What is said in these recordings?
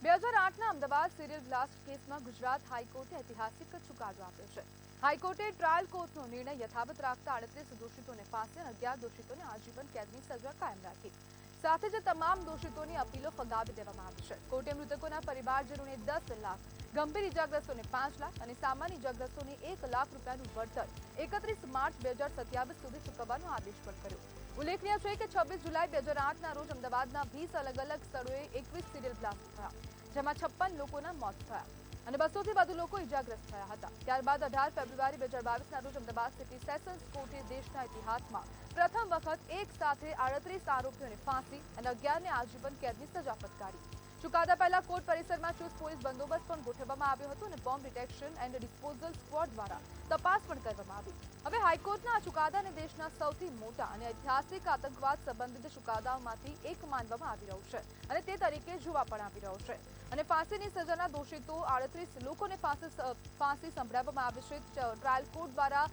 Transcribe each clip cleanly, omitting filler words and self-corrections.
2008ના Ahmedabad serial blast કેસમાં ગુજરાત હાઈકોર્ટે ઐતિહાસિક ચુકાદો આપ્યો છે. હાઈકોર્ટે ટ્રાયલ કોર્ટનો નિર્ણય યથાવત રાખતા 38 દોષિતોને ફાંસી અને 11 દોષિતોને આજીવન કેદની સજા કાયમ રાખી. સાથે જ તમામ દોષિતોની અપીલો ફગાવી દેવામાં આવી છે. કોર્ટે મૃતકોના પરિવારજનોને 10 લાખ, ગંભીર ઇજાગ્રસ્તોને 5 લાખ અને સામાન્ય ઇજાગ્રસ્તોને 1 લાખ રૂપિયાનું વળતર 31 માર્ચ 2027 સુધી ચૂકવવાનો આદેશ પણ કર્યો. ઉલ્લેખનીય છે કે 26 જુલાઈ 2008ના રોજ અમદાવાદના 20 અલગ અલગ સ્થળોએ 21 સિરિયલ બ્લાસ્ટ થયા, જેમાં 56 લોકોના મોત થયા અને 200 થી વધુ લોકો ઇજાગ્રસ્ત થયા હતા. ત્યારબાદ 18 ફેબ્રુઆરી 2022ના રોજ અમદાવાદ સિટી સેશન્સ કોર્ટે દેશના ઇતિહાસમાં પ્રથમ વખત એક સાથે 38 આરોપીઓને ફાંસી અને 11ને આજીવન કેદની સજા ફટકારી. ચુકાદા પહેલા કોર્ટ પરિસરમાં ચુસ્ત પોલીસ બંદોબસ્ત પણ ગોઠવવામાં આવ્યો હતો અને bomb detection and disposal squad દ્વારા તપાસ પણ કરવામાં આવી. હવે હાઈકોર્ટના આ ચુકાદાને દેશના સૌથી મોટા અને ઐતિહાસિક આતંકવાદ સંબંધિત ચુકાદાઓમાંથી એક માનવામાં આવી રહ્યું છે અને તે તરીકે જોવા પણ આવી રહ્યો છે. અને ફાંસીની સજાના દોષિતો 38 લોકોને ફાંસી સંભળાવવામાં આવી છે. ટ્રાયલ કોર્ટ દ્વારા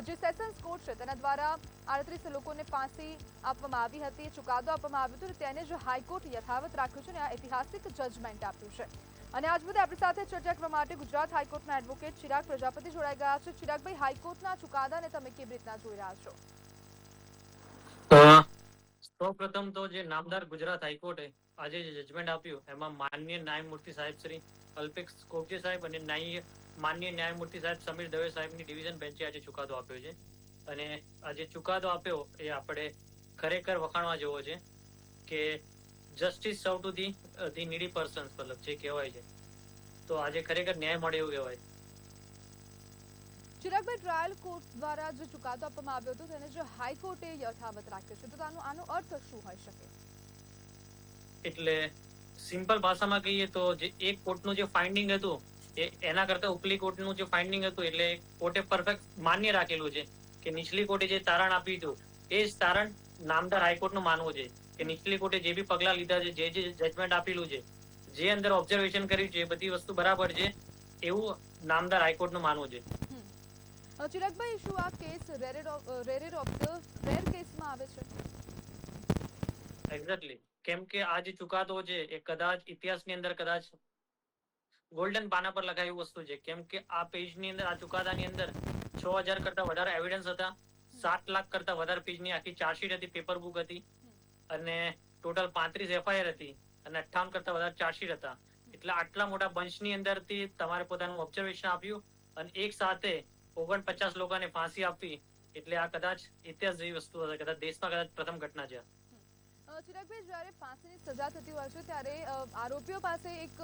જે સેશન્સ કોર્ટ છે તેના દ્વારા 38 લોકોને ફાંસી આપવામાં આવી હતી, ચુકાદો આપવામાં આવ્યો હતો, તેને જ હાઈકોર્ટ યથાવત રાખ્યું છે અને આ ઐતિહાસિક જજમેન્ટ આપ્યું છે. અને આજ મુદ્દે આપણી સાથે ચર્ચા કરવા માટે ગુજરાત હાઈકોર્ટના એડવોકેટ ચિરાગ પ્રજાપતિ જોડાઈ ગયા છે. ચિરાગભાઈ, હાઈકોર્ટના ચુકાદાને તમે કેવી રીતના જોઈ રહ્યા છો? સૌપ્રથમ તો જે નામદાર ગુજરાત હાઈકોર્ટે આજે જે જજમેન્ટ આપ્યું એમાં માનનીય ન્યાયમૂર્તિ સાહેબ શ્રી અલ્પેશ કોગજે સાહેબ અને માનનીય ન્યાયમૂર્તિ સાહેબ સમીર દવે સાહેબની ડિવિઝન બેન્ચે આજે ચુકાદો આપ્યો છે. અને આજે ચુકાદો આપ્યો એ આપણે ખરેખર વખાણવા જેવો છે કે જસ્ટિસ સર્વ ટુ ધી નીડી પર્સન્સ, મતલબ જે કહેવાય છે, તો આજે ખરેખર ન્યાય મળે એવું કહેવાય. ચિરાગભાઈ, ટ્રાયલ કોર્ટ દ્વારા જે ચુકાદો આપવામાં આવ્યો હતો તેને જે હાઈકોર્ટે યથાવત રાખ્યો છે, તો આનો અર્થ શું હોઈ શકે? એટલે સિમ્પલ ભાષામાં કહીએ તો જે એક કોર્ટનું જે ફાઇન્ડિંગ હતું એના કરતા ઉપલી કોર્ટનું જે ફાઇન્ડિંગ હતું એટલે કોર્ટે પરફેક્ટ માન્ય રાખેલું છે કે નીચલી કોર્ટે જે તારણ આપ્યું હતું એ જ તારણ નામદાર હાઈકોર્ટનું માનવું છે કે નીચલી કોર્ટે જે બી પગલા લીધા છે, જે જજમેન્ટ આપેલું છે, જે અંદર ઓબ્ઝર્વેશન કર્યું છે, એ બધી વસ્તુ બરાબર છે એવું નામદાર હાઈકોર્ટનું માનવું છે. ચિરાગભાઈ, શું આ કેસ રેર કેસમાં આવે છે? એક્ઝેક્ટલી, કેમ કે આ જે ચુકાદો છે એ કદાચ ઇતિહાસની અંદર કદાચ ગોલ્ડન પાના પર લખાયું વસ્તુ છે. કેમ કે આ પેજની અંદર, આ ચુકાદાની અંદર 6000 કરતા વધારે એવિડન્સ હતા, 7 લાખ કરતા વધારે પેજની આખી ચાર્જશીટ હતી, પેપર બુક હતી અને ટોટલ 35 FIR હતી અને 58 કરતા વધારે ચાર્જશીટ હતા. એટલે આટલા મોટા બંચની અંદરથી તમારે પોતાનું ઓબ્ઝર્વેશન આપ્યું અને એક સાથે 49 લોકોને ફાંસી આપવી એટલે આ કદાચ ઇતિહાસ જેવી વસ્તુ હશે, કદાચ દેશમાં કદાચ પ્રથમ ઘટના છે. ચિરાગભાઈ, જ્યારે ફાંસીની સજા થતી હોય છે ત્યારે આરોપીઓ પાસે એક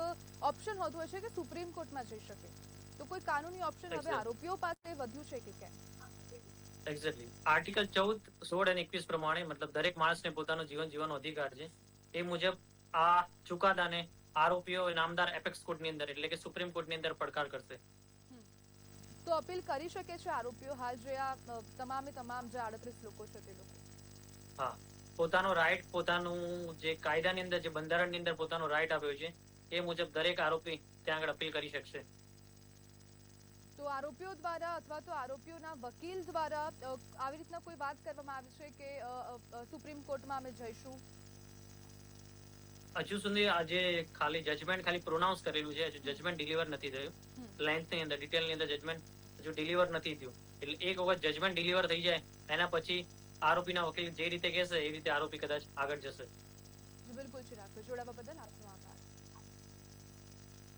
ઓપ્શન હોતું હોય છે કે સુપ્રીમ કોર્ટમાં જઈ શકે, તો કોઈ કાનૂની ઓપ્શન હવે આરોપીઓ પાસે વધ્યું છે કે કેમ? એક્ઝેક્ટલી, આર્ટિકલ 14, 16 અને 21 પ્રમાણે, મતલબ દરેક માણસને પોતાનું જીવન જીવવાનો અધિકાર છે. એ મુજબ આ ચુકાદાને આરોપીઓ નામદાર એપેક્સ કોર્ટની અંદર એટલે કે સુપ્રીમ કોર્ટની અંદર પડકાર કરશે. તો અપીલ કરી શકે છે આરોપીઓ હાલ જે આ તમામ જે 38 લોકો છે તે લોકો? હા, પોતાનો રાઈટ, પોતાનું જે કાયદાની અંદર, જે બંધારણની અંદર પોતાનો રાઈટ આપ્યો છે એ મુજબ દરેક આરોપી ત્યાં આગળ અપીલ કરી શકશે. તો આરોપીઓ દ્વારા અથવા તો આરોપીઓના વકીલ દ્વારા આવી રીતના કોઈ વાત કરવામાં આવી છે કે સુપ્રીમ કોર્ટમાં અમે જઈશું? હજુ સુધી આજે ખાલી જજમેન્ટ ખાલી પ્રોનાઉન્સ કરેલું છે, હજુ જજમેન્ટ ડિલિવર નથી થયું. લેન્થની અંદર, ડિટેલની અંદર જજમેન્ટ હજુ ડિલિવર નથી થયું. એટલે એક વખત જજમેન્ટ ડિલિવર થઈ જાય એના પછી આરોપીના વકીલ જે રીતે કહેશે એ રીતે આરોપી કદાચ આગળ જશે. બિલકુલ, ચિરાગ, જોડાવા બદલ